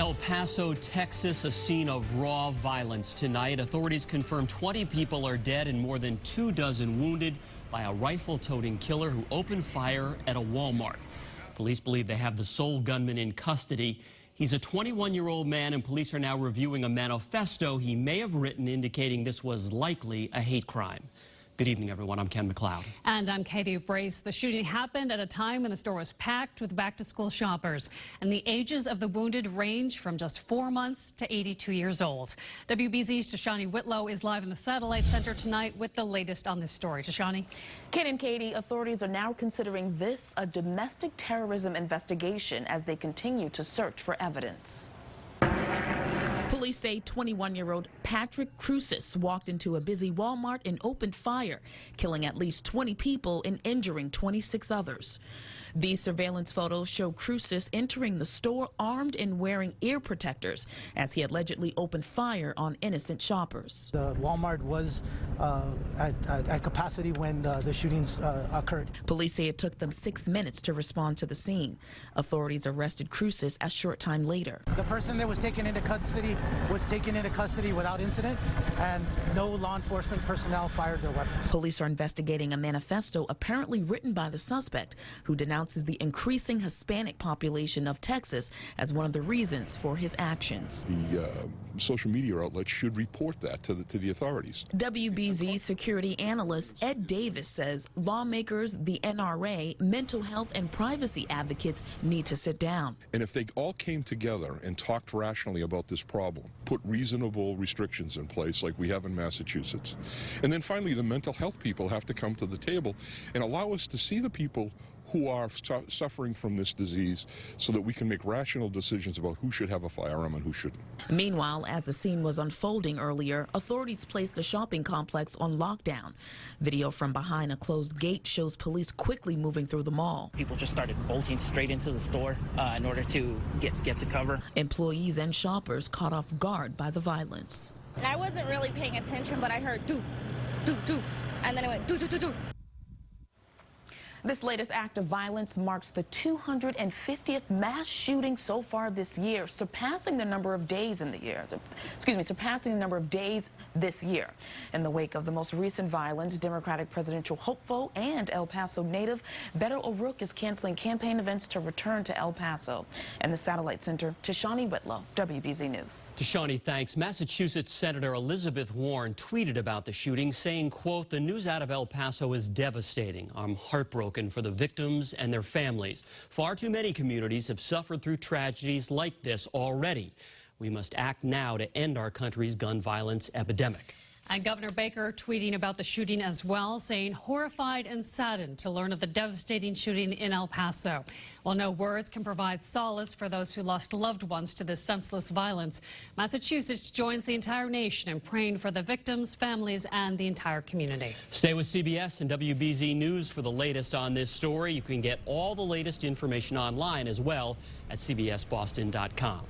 El Paso, Texas, a scene of raw violence tonight. Authorities confirm 20 people are dead and more than 24 wounded by a rifle-toting killer who opened fire at a Walmart. Police believe they have the sole gunman in custody. He's a 21-year-old man, and police are now reviewing a manifesto he may have written indicating this was likely a hate crime. Good evening, everyone. I'm Ken McLeod. And I'm Katie Brace. The shooting happened at a time when the store was packed with back-to-school shoppers. And the ages of the wounded range from just 4 months to 82 years old. WBZ's Tashanea Whitlow is live in the Satellite Center tonight with the latest on this story. Tashanea? Ken and Katie, authorities are now considering this a domestic terrorism investigation as they continue to search for evidence. Police say 21-year-old Patrick Cruces walked into a busy Walmart and opened fire, killing at least 20 people and injuring 26 others. These surveillance photos show Cruces entering the store armed and wearing ear protectors as he allegedly opened fire on innocent shoppers. The Walmart was at capacity when the shootings occurred. Police say it took them 6 minutes to respond to the scene. Authorities arrested Cruces a short time later. The person that was taken into custody was taken into custody without incident, and no law enforcement personnel fired their weapons. Police are investigating a manifesto apparently written by the suspect, who denounces the increasing Hispanic population of Texas as one of the reasons for his actions. The social media outlets should report that to the authorities. WBZ security analyst Ed Davis says lawmakers, the NRA, mental health and privacy advocates need to sit down. And if they all came together and talked rationally about this problem, put reasonable restrictions in place like we have in Massachusetts, and then finally the mental health people have to come to the table and allow us to see the people who are suffering from this disease so that we can make rational decisions about who should have a firearm and who shouldn't. Meanwhile, as the scene was unfolding earlier, authorities placed the shopping complex on lockdown. Video from behind a closed gate shows police quickly moving through the mall. People just started bolting straight into the store in order to get to cover. Employees and shoppers caught off guard by the violence. And I wasn't really paying attention, but I heard do, do, do, and then it went do, do, do, do. This latest act of violence marks the 250th mass shooting so far this year, surpassing the number of days in the year. Surpassing the number of days this year. In the wake of the most recent violence, Democratic presidential hopeful and El Paso native Beto O'Rourke is canceling campaign events to return to El Paso. And the Satellite Center, Tashanea Whitlow, WBZ News. Tashanea, thanks. Massachusetts Senator Elizabeth Warren tweeted about the shooting, saying, quote, "The news out of El Paso is devastating. I'm heartbroken for the victims and their families. Far too many communities have suffered through tragedies like this already. We must act now to end our country's gun violence epidemic." And Governor Baker tweeting about the shooting as well, saying horrified and saddened to learn of the devastating shooting in El Paso. While no words can provide solace for those who lost loved ones to this senseless violence, Massachusetts joins the entire nation in praying for the victims, families, and the entire community. Stay with CBS and WBZ News for the latest on this story. You can get all the latest information online as well at cbsboston.com.